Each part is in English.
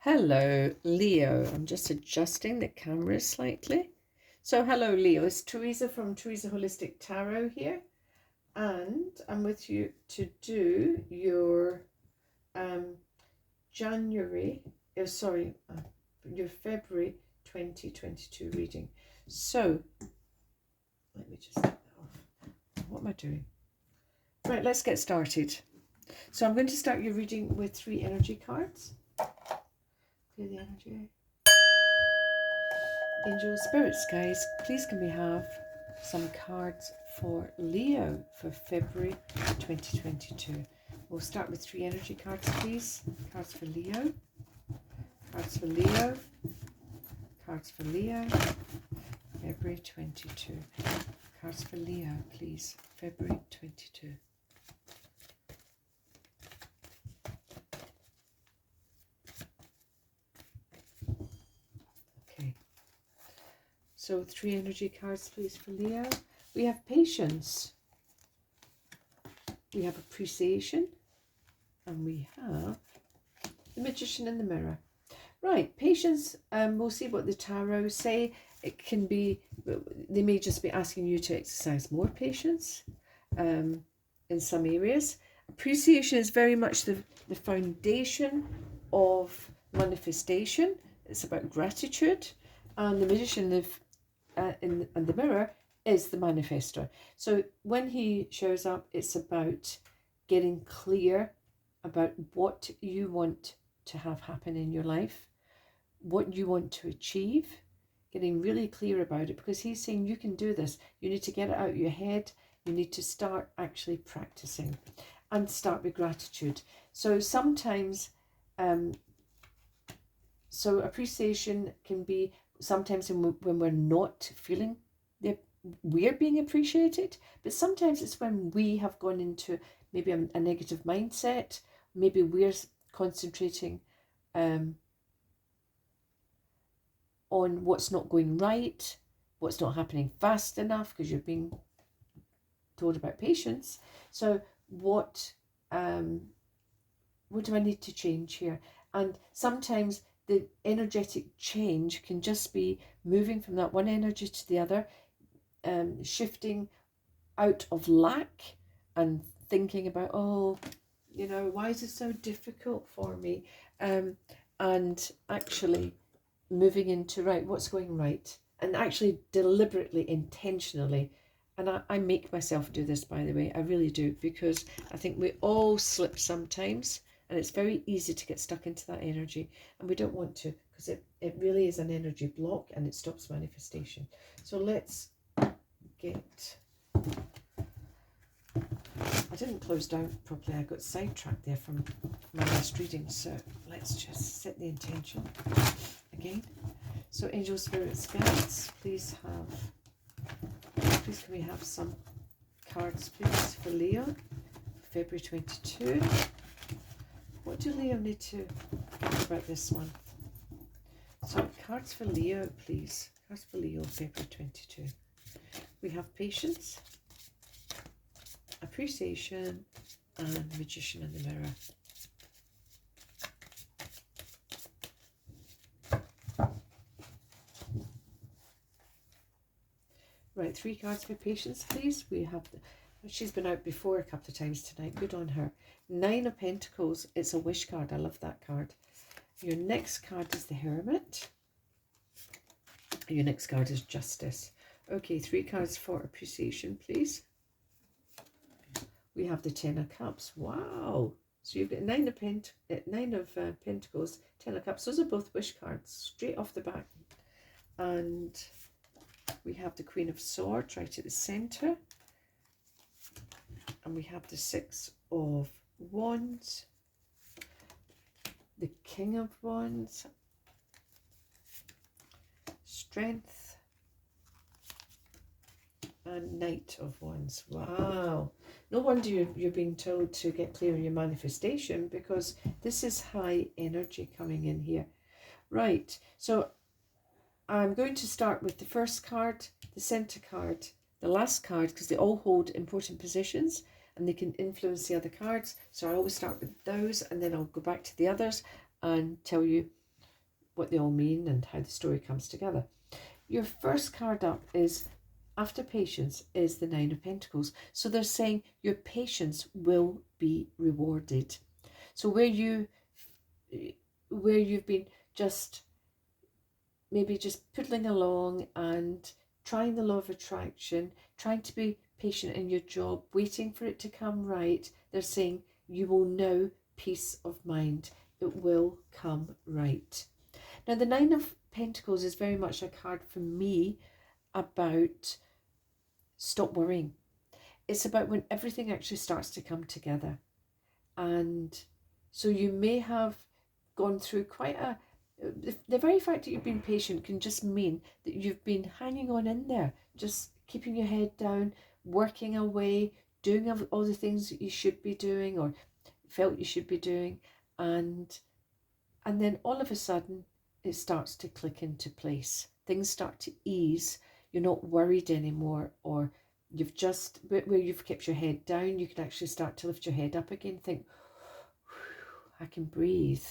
Hello, Leo. I'm just adjusting the camera slightly. So, hello, Leo. It's Theresa from Theresa Holistic Tarot here, and I'm with you to do your January, your February 2022 reading. So, let me just take that off. What am I doing? Right, let's get started. So, I'm going to start your reading with 3 energy cards. Clear the energy. Angels, spirits, guys, please can we have some cards for Leo for February 2022. We'll start with 3 energy cards, please. Cards for Leo, cards for Leo, cards for Leo, February 22. Cards for Leo, please, February 22. Okay. So 3 energy cards, please, for Leo. We have patience. We have appreciation. And we have the Magician in the Mirror. Right, patience. We'll see what the tarot say. It can be, they may just be asking you to exercise more patience in some areas. Appreciation is very much the foundation of manifestation. It's about gratitude. And the Magician in the Mirror is the manifestor. So when he shows up, it's about getting clear about what you want to have happen in your life, what you want to achieve, getting really clear about it, because he's saying you can do this. You need to get it out of your head. You need to start actually practicing and start with gratitude. So sometimes, so appreciation can be sometimes when we're not feeling we're being appreciated, but sometimes it's when we have gone into maybe a negative mindset. Maybe we're concentrating on what's not going right, what's not happening fast enough, because you're being told about patience. So what do I need to change here? And sometimes the energetic change can just be moving from that one energy to the other, shifting out of lack and thinking about, oh, you know, why is it so difficult for me? And actually moving into, right, what's going right? And actually deliberately, intentionally. And I make myself do this, by the way. I really do, because I think we all slip sometimes. And it's very easy to get stuck into that energy. And we don't want to, because it really is an energy block and it stops manifestation. So let's get... I didn't close down properly. I got sidetracked there from my last reading. So let's just set the intention again. So angel, spirits, guides, please can we have some cards, please, for Leo, February 22. What do Leo need to think about this month? So cards for Leo, please. Cards for Leo, February 22. We have patience, appreciation, and Magician in the Mirror. Right, 3 cards for patience, please. We have, she's been out before a couple of times tonight. Good on her. 9 of Pentacles. It's a wish card. I love that card. Your next card is the Hermit. Your next card is Justice. Okay, 3 cards for appreciation, please. We have the 10 of Cups. Wow. So you've got 9 of Pentacles, 10 of Cups. Those are both wish cards, straight off the back. And we have the Queen of Swords right at the centre. And we have the 6 of Wands, the King of Wands, Strength, and Knight of Wands. Wow. No wonder you're being told to get clear on your manifestation, because this is high energy coming in here. Right. So I'm going to start with the first card, the center card, the last card, because they all hold important positions and they can influence the other cards. So I always start with those, and then I'll go back to the others and tell you what they all mean and how the story comes together. Your first card up is, after patience, is the Nine of Pentacles. So they're saying your patience will be rewarded. So where you've been just maybe just piddling along and trying the law of attraction, trying to be patient in your job, waiting for it to come right, they're saying you will know peace of mind. It will come right. Now, the Nine of Pentacles is very much a card for me about stop worrying. It's about when everything actually starts to come together. And so you may have gone through quite a... The very fact that you've been patient can just mean that you've been hanging on in there, just keeping your head down, working away, doing all the things that you should be doing or felt you should be doing. And then all of a sudden, it starts to click into place. Things start to ease. You're not worried anymore, or you've just, where you've kept your head down, you can actually start to lift your head up again, think, I can breathe.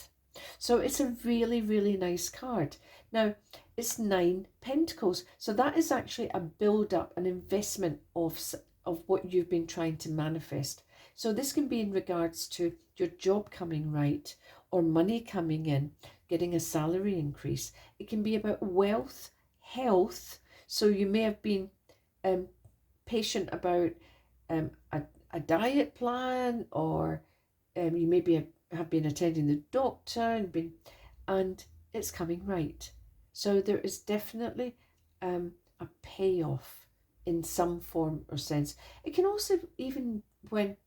So it's a really, really nice card. Now, it's 9 Pentacles. So that is actually a build-up, an investment of what you've been trying to manifest. So this can be in regards to your job coming right, or money coming in, getting a salary increase. It can be about wealth, health. So you may have been patient about a diet plan, or you maybe have been attending the doctor and it's coming right. So there is definitely a payoff in some form or sense. It can also even when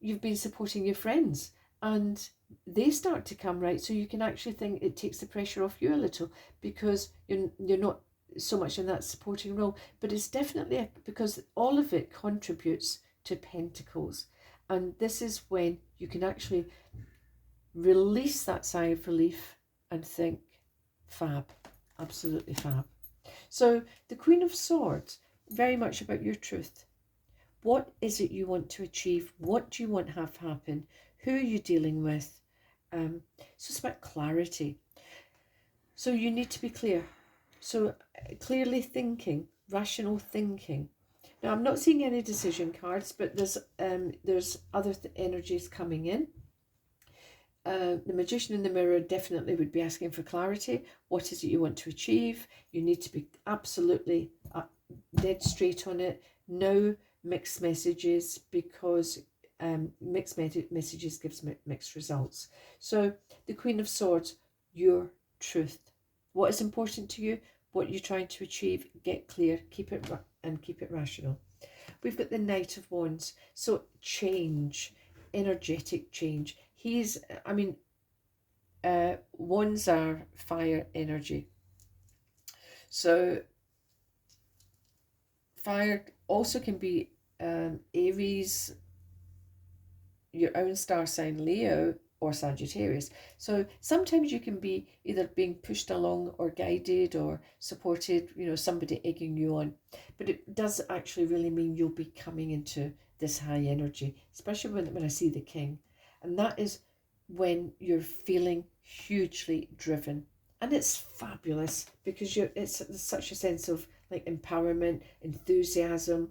you've been supporting your friends and they start to come right, so you can actually think it takes the pressure off you a little, because you're not so much in that supporting role. But it's definitely because all of it contributes to Pentacles, and this is when you can actually release that sigh of relief and think, fab, absolutely fab. So the Queen of Swords, very much about your truth. What is it you want to achieve? What do you want to have happen? Who are you dealing with? So it's about clarity. So you need to be clear. So clearly thinking, rational thinking. Now, I'm not seeing any decision cards, but there's other energies coming in. The Magician in the Mirror definitely would be asking for clarity. What is it you want to achieve? You need to be absolutely dead straight on it. No mixed messages, because mixed messages gives mixed results. So the Queen of Swords, your truth. What is important to you? What you're trying to achieve? Get clear. Keep it rational. We've got the Knight of Wands. So change, energetic change. Wands are fire energy. So fire also can be Aries, your own star sign Leo, or Sagittarius. So sometimes you can be either being pushed along or guided or supported, somebody egging you on. But it does actually really mean you'll be coming into this high energy, especially when I see the King. And that is when you're feeling hugely driven. And it's fabulous, because it's such a sense of like empowerment, enthusiasm.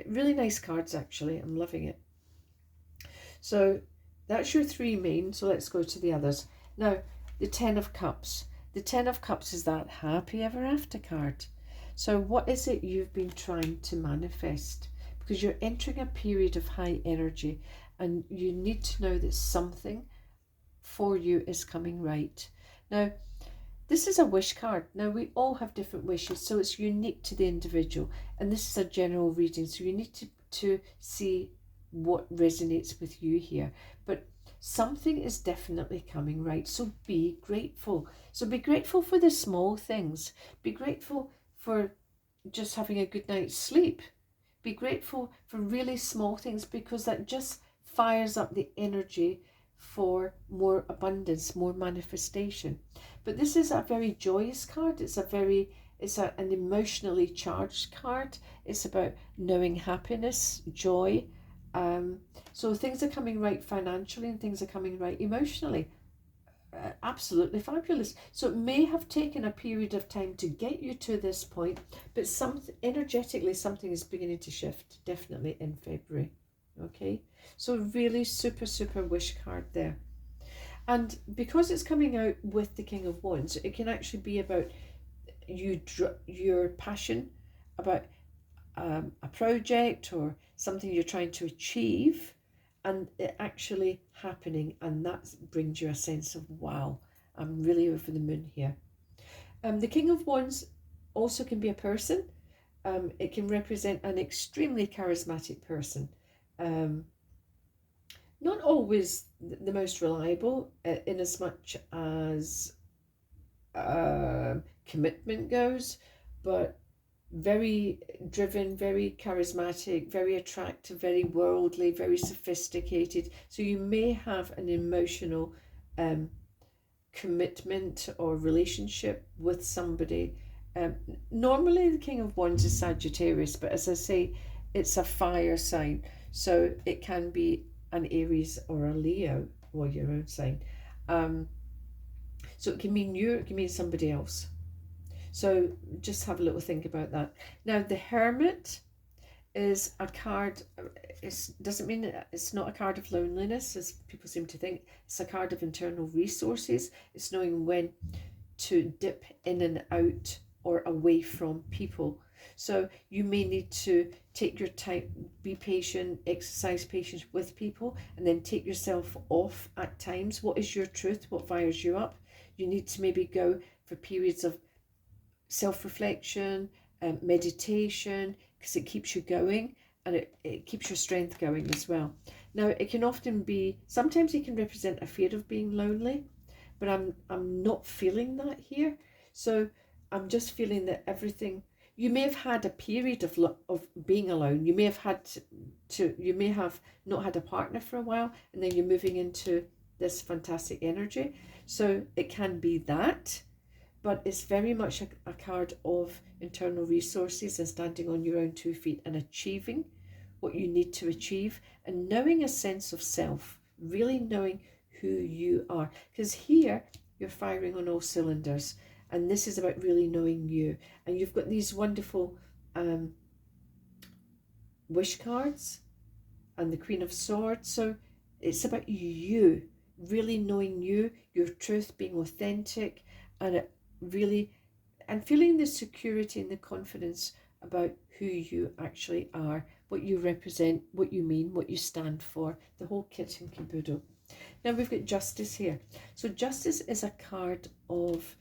Really nice cards, actually. I'm loving it. So that's your 3 main. So let's go to the others. Now, the 10 of Cups. The 10 of Cups is that happy ever after card. So what is it you've been trying to manifest? Because you're entering a period of high energy, and you need to know that something for you is coming right. Now, this is a wish card. Now, we all have different wishes, so it's unique to the individual. And this is a general reading, so you need to see what resonates with you here. But something is definitely coming right, so be grateful. So be grateful for the small things. Be grateful for just having a good night's sleep. Be grateful for really small things, because that just fires up the energy for more abundance, more manifestation. But this is a very joyous card. It's an emotionally charged card. It's about knowing happiness, joy. So things are coming right financially, and things are coming right emotionally. absolutely fabulous. So it may have taken a period of time to get you to this point, but energetically something is beginning to shift, definitely in February. Okay, so really super, super wish card there. And because it's coming out with the King of Wands, it can actually be about your passion about a project or something you're trying to achieve, and it actually happening, and that brings you a sense of, wow, I'm really over the moon here. The King of Wands also can be a person. It can represent an extremely charismatic person. Not always the most reliable, in as much as commitment goes, but very driven, very charismatic, very attractive, very worldly, very sophisticated. So you may have an emotional commitment or relationship with somebody. Normally the King of Wands is Sagittarius, but as I say, it's a fire sign, so it can be an Aries or a Leo, or your own sign. So it can mean you, it can mean somebody else. So just have a little think about that. Now the Hermit is a card. It doesn't mean it's not a card of loneliness, as people seem to think. It's a card of internal resources. It's knowing when to dip in and out or away from people. So you may need to take your time, be patient, exercise patience with people, and then take yourself off at times. What is your truth? What fires you up? You need to maybe go for periods of self-reflection, meditation, because it keeps you going, and it keeps your strength going as well. Now it can often be, sometimes it can represent a fear of being lonely, but I'm not feeling that here. So I'm just feeling that everything, you may have had a period of being alone. You may have had you may have not had a partner for a while, and then you're moving into this fantastic energy. So it can be that, but it's very much a card of internal resources and standing on your own 2 feet and achieving what you need to achieve, and knowing a sense of self, really knowing who you are. Because here you're firing on all cylinders, and this is about really knowing you. And you've got these wonderful wish cards and the Queen of Swords. So it's about you, really knowing you, your truth, being authentic, and really, and feeling the security and the confidence about who you actually are, what you represent, what you mean, what you stand for, the whole kit and caboodle. Now we've got Justice here. So Justice is a card of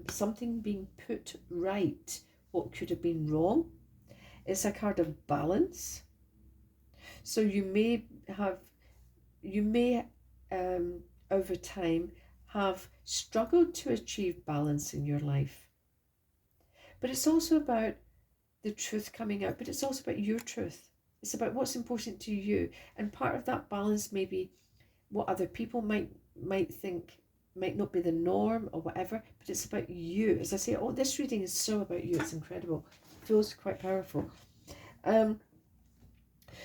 something being put right, what could have been wrong. It's a card of balance. So you may over time have struggled to achieve balance in your life. But it's also about the truth coming out, but it's also about your truth. It's about what's important to you. And part of that balance may be what other people might think might not be the norm or whatever, but it's about you. As I say, this reading is so about you. It's incredible. It feels quite powerful.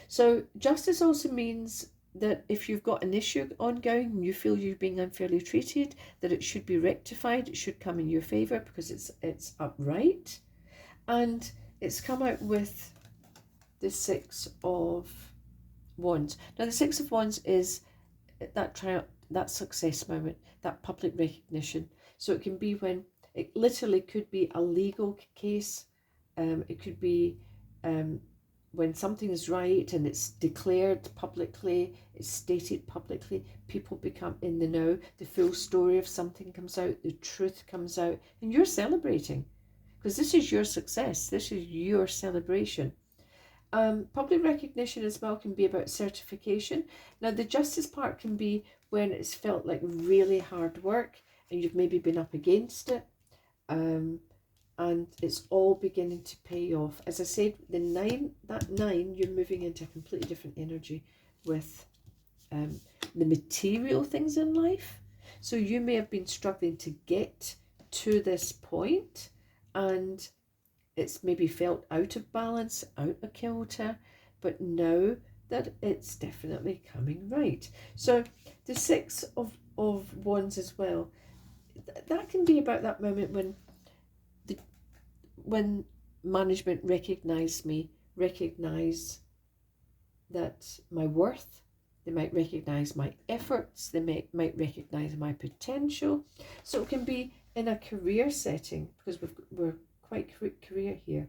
So justice also means that if you've got an issue ongoing and you feel you're being unfairly treated, that it should be rectified. It should come in your favour because it's upright. And it's come out with the Six of Wands. Now the Six of Wands is that triumph, that success moment, that public recognition. So it can be when it literally could be a legal case. It could be when something is right and it's declared publicly, it's stated publicly, people become in the know, the full story of something comes out, the truth comes out, and you're celebrating because this is your success, this is your celebration. Public recognition as well can be about certification. Now the justice part can be when it's felt like really hard work and you've maybe been up against it, and it's all beginning to pay off. As I said, that nine, you're moving into a completely different energy with the material things in life. So you may have been struggling to get to this point, and it's maybe felt out of balance, out of kilter, but now that it's definitely coming right. So the Six of Wands as well, that can be about that moment when management recognize that my worth. They might recognize my efforts. They might recognize my potential. So it can be in a career setting, because we're quite career here.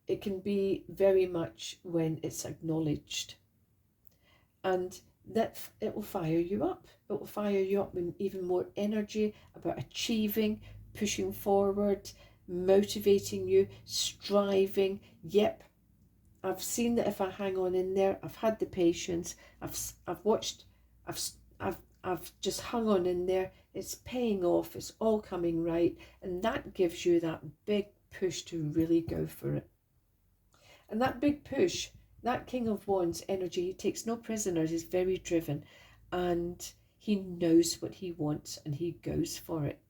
It can be very much when it's acknowledged, and that it will fire you up. It will fire you up with even more energy about achieving, pushing forward, motivating you, striving. Yep, I've seen that if I hang on in there, I've had the patience, I've watched, I've just hung on in there. It's paying off. It's all coming right, and that gives you that big push to really go for it. And that big push, that King of Wands energy, he takes no prisoners. He's very driven, and he knows what he wants, and he goes for it.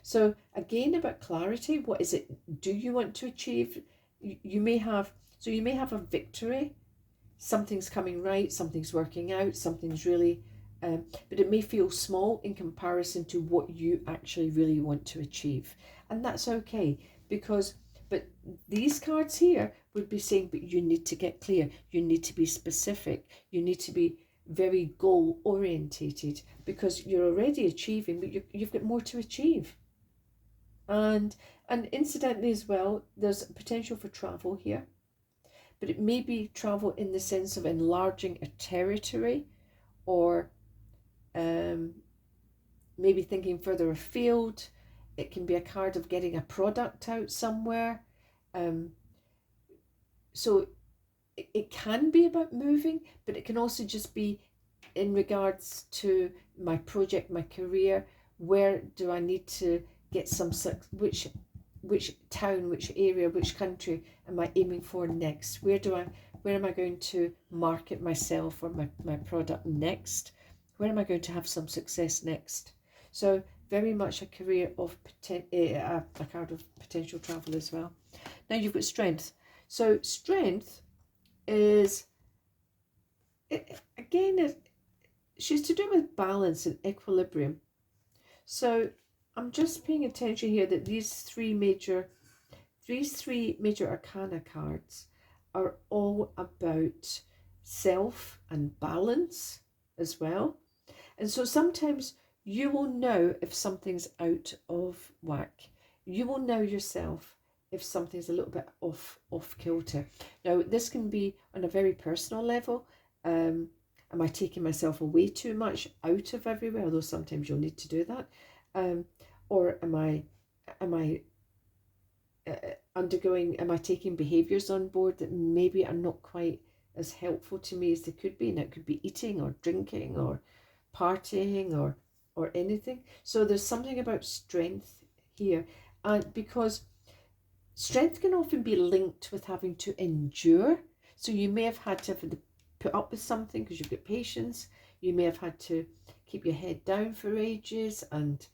So again, about clarity, what is it do you want to achieve? You may have a victory, something's coming right, something's working out, something's really but it may feel small in comparison to what you actually really want to achieve, and that's okay. But these cards here would be saying, but you need to get clear, you need to be specific, you need to be very goal orientated, because you're already achieving, but you've got more to achieve. And incidentally as well, there's potential for travel here, but it may be travel in the sense of enlarging a territory, or maybe thinking further afield. It can be a card of getting a product out somewhere. So it can be about moving, but it can also just be in regards to my project, my career. Where do I need to get some, which town, which area, which country am I aiming for next? Where am I going to market myself or my product next? Where am I going to have some success next? So very much a career of a card of potential travel as well. Now you've got strength. So strength is, again, she's to do with balance and equilibrium. So I'm just paying attention here that these three major arcana cards are all about self and balance as well. And so sometimes you will know if something's out of whack. You will know yourself if something's a little bit off kilter. Now, this can be on a very personal level. Am I taking myself away too much out of everywhere? Although sometimes you'll need to do that. Or am I am I taking behaviours on board that maybe are not quite as helpful to me as they could be? And it could be eating or drinking or partying or anything. So there's something about strength here, and because strength can often be linked with having to endure. So you may have had to put up with something because you've got patience. You may have had to keep your head down for ages and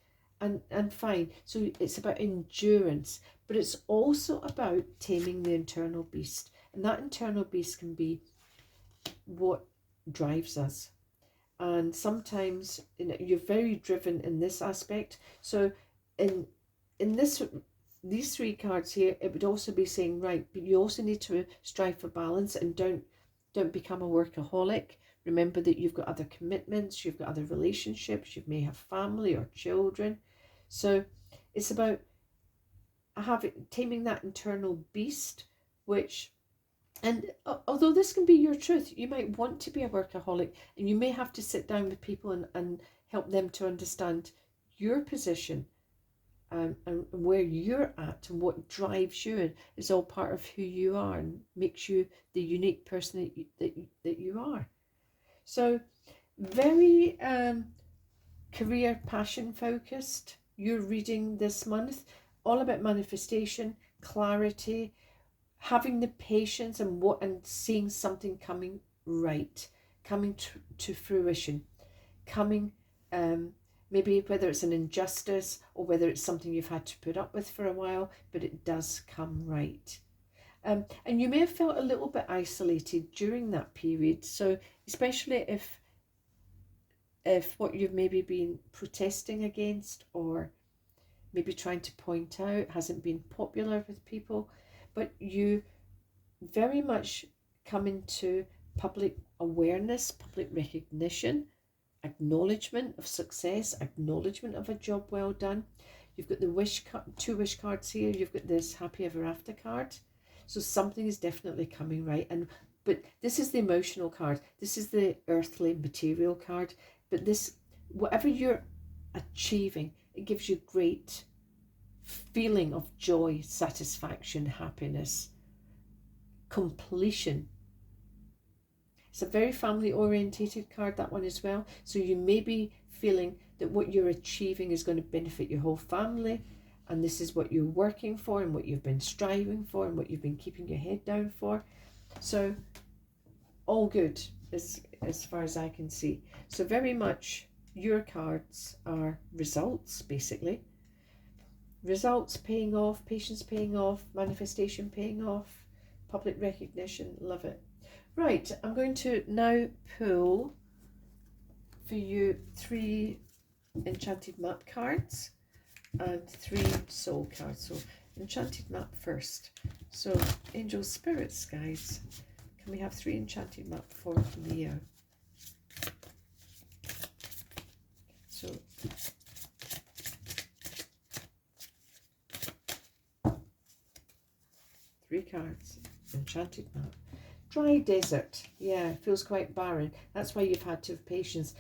fine. So it's about endurance, but it's also about taming the internal beast. And that internal beast can be what drives us. And sometimes you're very driven in this aspect. So in these three cards here, it would also be saying, right, but you also need to strive for balance, and don't become a workaholic. Remember that you've got other commitments, you've got other relationships, you may have family or children. So it's about taming that internal beast, and although this can be your truth, you might want to be a workaholic, and you may have to sit down with people and help them to understand your position, and where you're at and what drives you, and it's all part of who you are and makes you the unique person that you are. So very career passion focused. You're reading this month, all about manifestation, clarity, having the patience and seeing something coming right, coming to fruition, coming maybe whether it's an injustice or whether it's something you've had to put up with for a while, but it does come right. And you may have felt a little bit isolated during that period. So especially if what you've maybe been protesting against or maybe trying to point out hasn't been popular with people, but you very much come into public awareness, public recognition, acknowledgement of success, acknowledgement of a job well done. You've got the two wish cards here. You've got this happy ever after card. So something is definitely coming right. But this is the emotional card. This is the earthly material card. But this, whatever you're achieving, it gives you great feeling of joy, satisfaction, happiness, completion. It's a very family orientated card, that one as well. So you may be feeling that what you're achieving is going to benefit your whole family, and this is what you're working for and what you've been striving for and what you've been keeping your head down for. So all good as far as I can see. So very much your cards are results, basically. Results paying off, patience paying off, manifestation paying off, public recognition. Love it. Right, I'm going to now pull for you 3 Enchanted Map cards and 3 Soul cards. So Enchanted Map first. So angels, spirits, guides, can we have 3 Enchanted Map for Leo? So 3 cards. Enchanted Map. Dry desert. Yeah, feels quite barren. That's why you've had to have patience.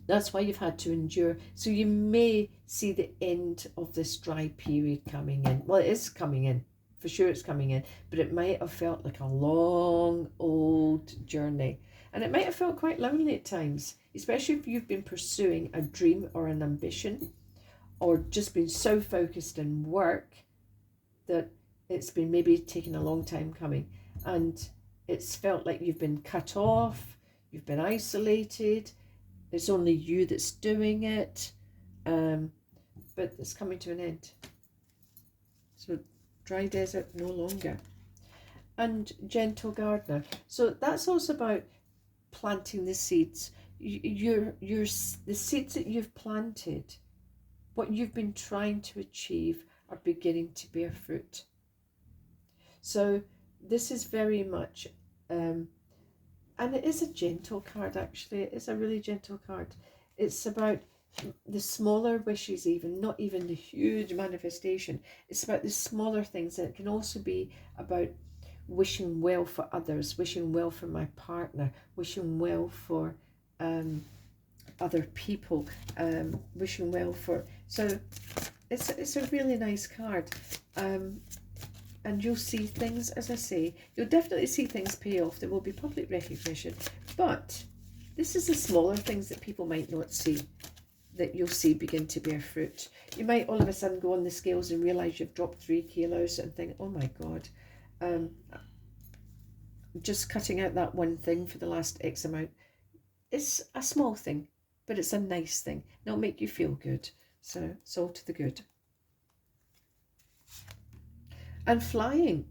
That's why you've had to endure. So you may see the end of this dry period coming in. Well, it is coming in. For sure it's coming in. But it might have felt like a long, old journey. And it might have felt quite lonely at times. Especially if you've been pursuing a dream or an ambition. Or just been so focused in work that it's been maybe taking a long time coming. And it's felt like you've been cut off. You've been isolated. It's only you that's doing it, but it's coming to an end. So dry desert no longer. And gentle gardener. So that's also about planting the seeds. The seeds that you've planted, what you've been trying to achieve, are beginning to bear fruit. So this is very much and it is a gentle card, actually. It is a really gentle card. It's about the smaller wishes, even, not even the huge manifestation. It's about the smaller things. And it can also be about wishing well for others, wishing well for my partner, wishing well for other people, wishing well for... So it's a really nice card. And you'll see things, as I say, you'll definitely see things pay off. There will be public recognition. But this is the smaller things that people might not see, that you'll see begin to bear fruit. You might all of a sudden go on the scales and realise you've dropped 3 kilos and think, oh my God, just cutting out that one thing for the last X amount. It's a small thing, but it's a nice thing. It'll make you feel good. So it's all to the good. And flying.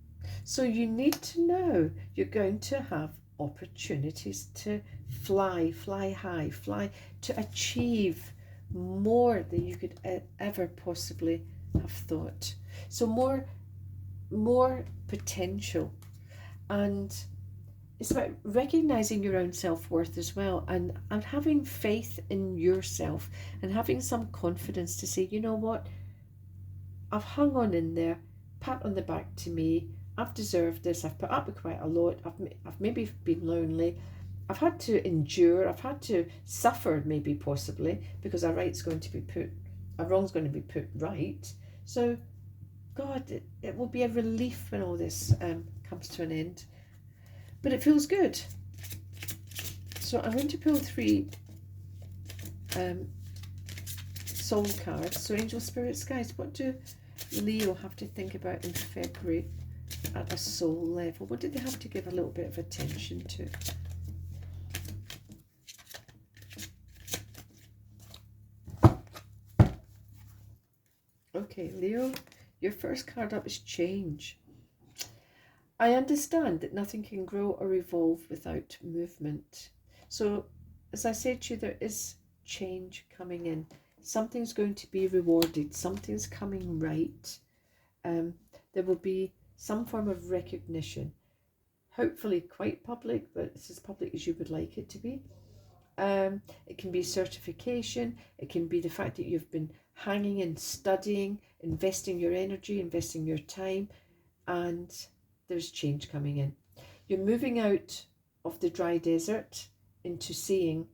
So you need to know you're going to have opportunities to fly high, fly to achieve more than you could ever possibly have thought. So more potential. And it's about recognizing your own self-worth as well, and having faith in yourself and having some confidence to say, you know what, I've hung on in there. Pat on the back to me. I've deserved this. I've put up with quite a lot. I've maybe been lonely. I've had to endure. I've had to suffer, maybe possibly, because a wrong's going to be put right. So, God, it will be a relief when all this comes to an end. But it feels good. So I'm going to pull 3 soul cards. So angel, spirits, guys, what do Leo have to think about in February at a soul level? What do they have to give a little bit of attention to? Okay, Leo, your first card up is change. I understand that nothing can grow or evolve without movement. So, as I said to you, there is change coming in. Something's going to be rewarded. Something's coming right. There will be some form of recognition. Hopefully quite public, but it's as public as you would like it to be. It can be certification. It can be the fact that you've been hanging and studying, investing your energy, investing your time, and there's change coming in. You're moving out of the dry desert into seeing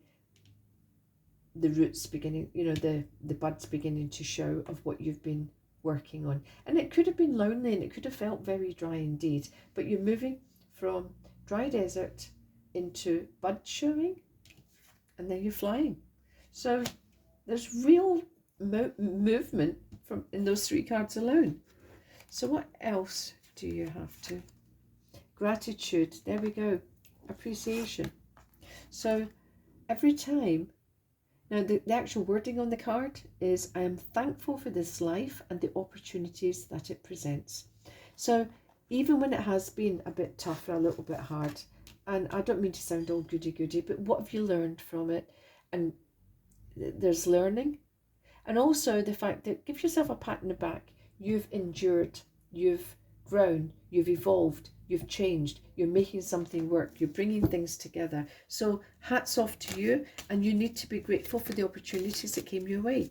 the roots beginning, the buds beginning to show of what you've been working on. And it could have been lonely and it could have felt very dry indeed, but you're moving from dry desert into bud showing, and then you're flying. So there's real movement from in those 3 cards alone. So what else do you have to? Gratitude. There we go. Appreciation. So every time, now the actual wording on the card is, I am thankful for this life and the opportunities that it presents. So even when it has been a bit tough or a little bit hard, and I don't mean to sound all goody-goody, but what have you learned from it? And there's learning. And also the fact that give yourself a pat on the back. You've endured, you've grown, you've evolved, you've changed, you're making something work, you're bringing things together. So hats off to you, and you need to be grateful for the opportunities that came your way.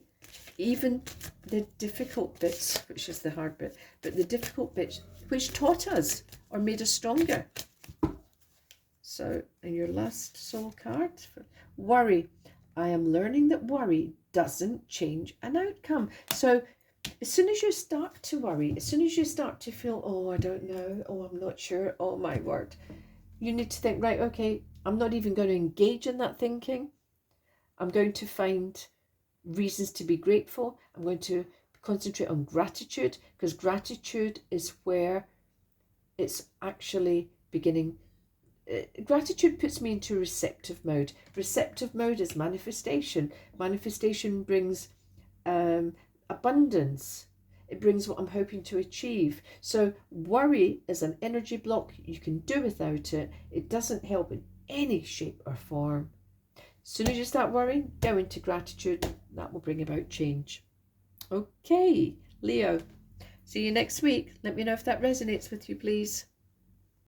Even the difficult bits, which is the hard bit, but the difficult bits which taught us or made us stronger. So, and your last soul card, worry. I am learning that worry doesn't change an outcome. So as soon as you start to worry, as soon as you start to feel, oh, I don't know, oh, I'm not sure, oh my word, you need to think, right, okay, I'm not even going to engage in that thinking. I'm going to find reasons to be grateful. I'm going to concentrate on gratitude, because gratitude is where it's actually beginning. Gratitude puts me into receptive mode. Receptive mode is manifestation. Manifestation brings abundance. It brings what I'm hoping to achieve. So worry is an energy block. You can do without it. It doesn't help in any shape or form. As soon as you start worrying, go into gratitude. That will bring about change. Okay, Leo. See you next week. Let me know if that resonates with you, please.